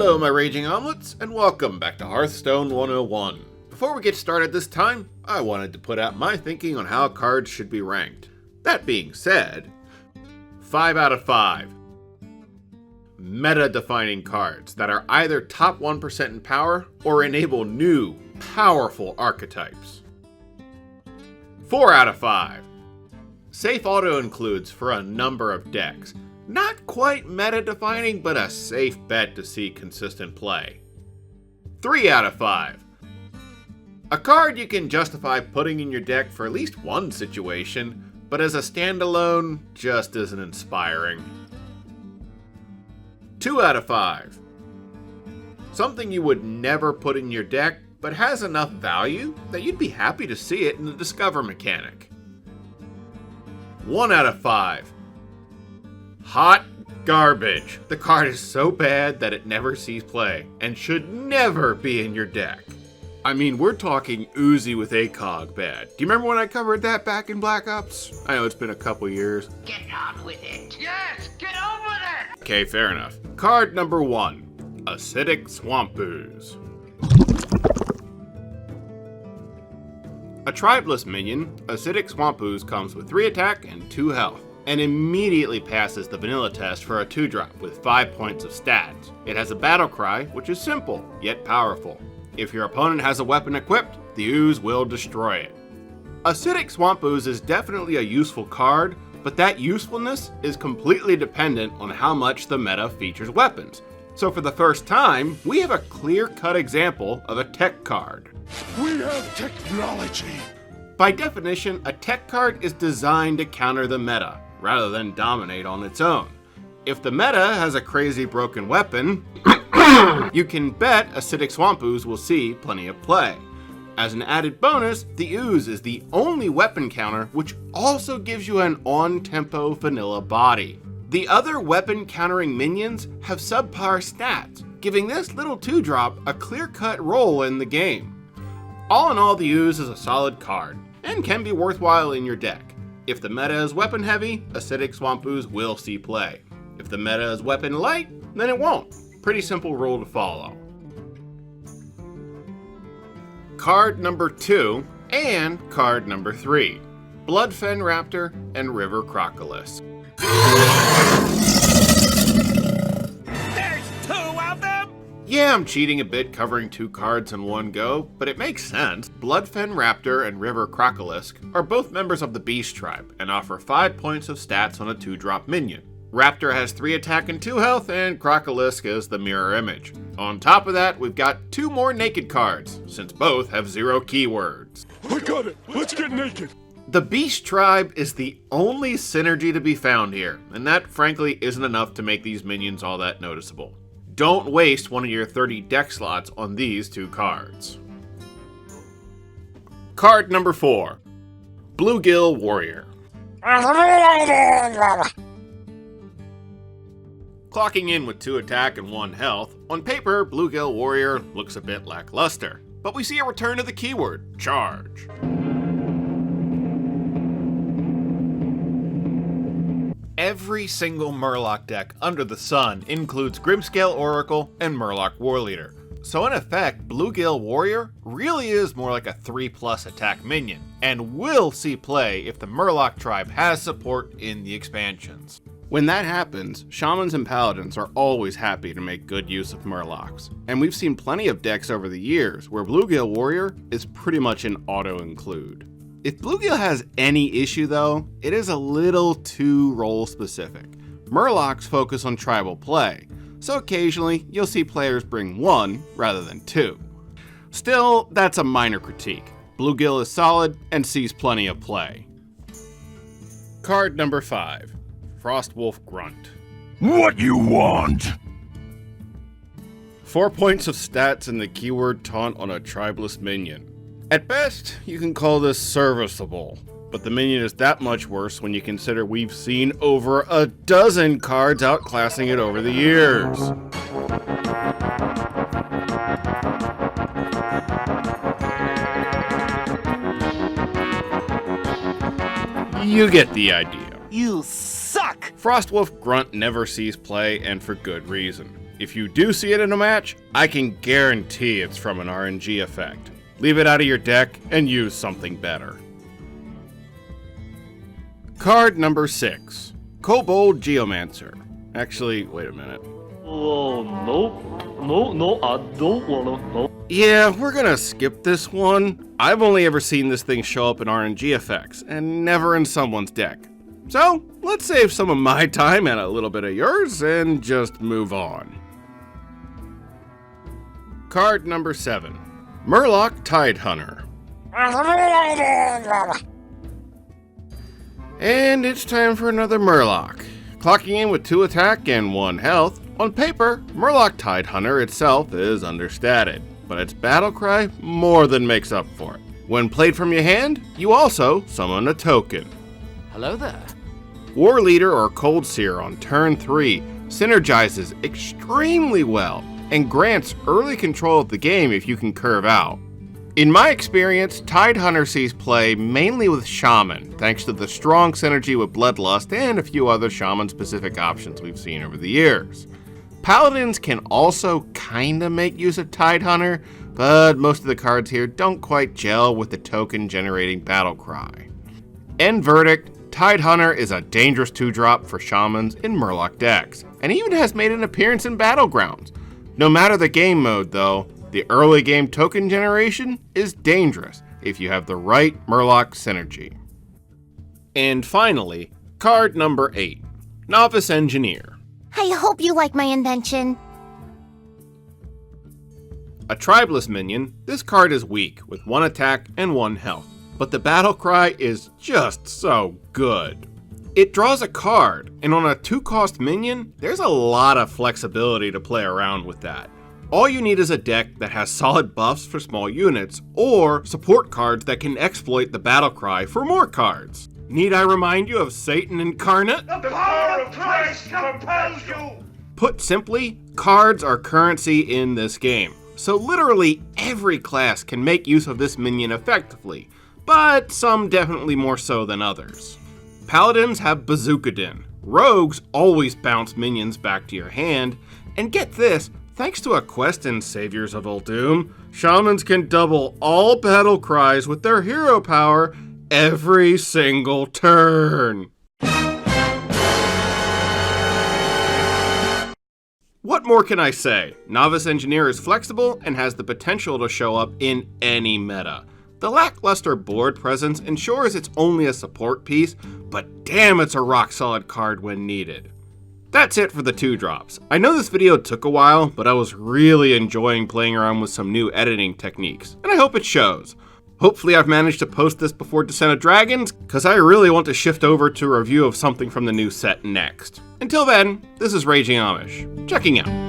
Hello my raging omelets, and welcome back to Hearthstone 101. Before we get started this time, I wanted to put out my thinking on how cards should be ranked. That being said, 5 out of 5. Meta-defining cards that are either top 1% in power or enable new, powerful archetypes. 4 out of 5. Safe auto-includes for a number of decks. Not quite meta-defining, but a safe bet to see consistent play. 3 out of 5. A card you can justify putting in your deck for at least one situation, but as a standalone, just isn't inspiring. 2 out of 5. Something you would never put in your deck, but has enough value that you'd be happy to see it in the Discover mechanic. 1 out of 5. Hot garbage. The card is so bad that it never sees play, and should never be in your deck. I mean, we're talking Uzi with ACOG bad. Do you remember when I covered that back in Black Ops? I know it's been a couple years. Get on with it. Yes, get on with it! Okay, fair enough. Card number 1. Acidic Swamp Ooze. A tribeless minion, Acidic Swamp Ooze comes with 3 attack and 2 health, and immediately passes the vanilla test for a 2-drop with 5 points of stats. It has a battle cry, which is simple, yet powerful. If your opponent has a weapon equipped, the ooze will destroy it. Acidic Swamp Ooze is definitely a useful card, but that usefulness is completely dependent on how much the meta features weapons. So for the first time, we have a clear-cut example of a tech card. We have technology! By definition, a tech card is designed to counter the meta, rather than dominate on its own. If the meta has a crazy broken weapon, you can bet Acidic Swamp Ooze will see plenty of play. As an added bonus, the ooze is the only weapon counter which also gives you an on-tempo vanilla body. The other weapon countering minions have subpar stats, giving this little 2-drop a clear-cut role in the game. All in all, the ooze is a solid card, and can be worthwhile in your deck. If the meta is weapon heavy, Acidic Swamp Ooze will see play. If the meta is weapon light, then it won't. Pretty simple rule to follow. Card number 2 and card number 3. Bloodfen Raptor and River Crocolisk. There's 2 of them? Yeah, I'm cheating a bit covering 2 cards in one go, but it makes sense. Bloodfen Raptor and River Crocolisk are both members of the Beast Tribe and offer 5 points of stats on a 2-drop minion. Raptor has 3 attack and 2 health, and Crocolisk is the mirror image. On top of that, we've got 2 more naked cards, since both have 0 keywords. I got it! Let's get naked! The Beast Tribe is the only synergy to be found here, and that frankly isn't enough to make these minions all that noticeable. Don't waste one of your 30 deck slots on these 2 cards. Card number 4. Bluegill Warrior. Clocking in with 2 attack and 1 health, on paper, Bluegill Warrior looks a bit lackluster. But we see a return to the keyword, charge. Every single Murloc deck under the sun includes Grimscale Oracle and Murloc Warleader. So in effect, Bluegill Warrior really is more like a 3+ attack minion, and will see play if the Murloc tribe has support in the expansions. When that happens, Shamans and Paladins are always happy to make good use of Murlocs, and we've seen plenty of decks over the years where Bluegill Warrior is pretty much an auto-include. If Bluegill has any issue though, it is a little too role specific. Murlocs focus on tribal play, so occasionally you'll see players bring 1 rather than 2. Still, that's a minor critique. Bluegill is solid and sees plenty of play. Card number 5. Frostwolf Grunt. What you want? 4 points of stats and the keyword taunt on a tribeless minion. At best, you can call this serviceable, but the minion is that much worse when you consider we've seen over a dozen cards outclassing it over the years. You get the idea. You suck! Frostwolf Grunt never sees play, and for good reason. If you do see it in a match, I can guarantee it's from an RNG effect. Leave it out of your deck and use something better. Card number 6. Kobold Geomancer. Actually, wait a minute. Oh, no, I don't wanna. No. Yeah, we're gonna skip this one. I've only ever seen this thing show up in RNG effects, and never in someone's deck. So, let's save some of my time and a little bit of yours, and just move on. Card number 7. Murloc Tidehunter. And it's time for another Murloc. Clocking in with 2 attack and 1 health, on paper, Murloc Tidehunter itself is understated, but its battle cry more than makes up for it. When played from your hand, you also summon a token. Hello there. War Leader or Cold Seer on turn 3 synergizes extremely well and grants early control of the game if you can curve out. In my experience, Tidehunter sees play mainly with Shaman, thanks to the strong synergy with Bloodlust and a few other Shaman-specific options we've seen over the years. Paladins can also kinda make use of Tidehunter, but most of the cards here don't quite gel with the token-generating battle cry. End verdict, Tidehunter is a dangerous 2-drop for Shamans in Murloc decks, and even has made an appearance in Battlegrounds. No matter the game mode though, the early game token generation is dangerous if you have the right Murloc synergy. And finally, card number 8, Novice Engineer. I hope you like my invention. A tribeless minion, this card is weak with 1 attack and 1 health, but the battle cry is just so good. It draws a card, and on a 2-cost minion, there's a lot of flexibility to play around with that. All you need is a deck that has solid buffs for small units, or support cards that can exploit the battle cry for more cards. Need I remind you of Satan Incarnate? The power of Christ compels you! Put simply, cards are currency in this game, so literally every class can make use of this minion effectively, but some definitely more so than others. Paladins have Bazooka-din, rogues always bounce minions back to your hand, and get this, thanks to a quest in Saviors of Uldum, Shamans can double all battle cries with their hero power every single turn. What more can I say? Novice Engineer is flexible and has the potential to show up in any meta. The lackluster board presence ensures it's only a support piece, but damn, it's a rock-solid card when needed. That's it for the 2-drops. I know this video took a while, but I was really enjoying playing around with some new editing techniques, and I hope it shows. Hopefully I've managed to post this before Descent of Dragons, because I really want to shift over to a review of something from the new set next. Until then, this is Raging Amish, checking out.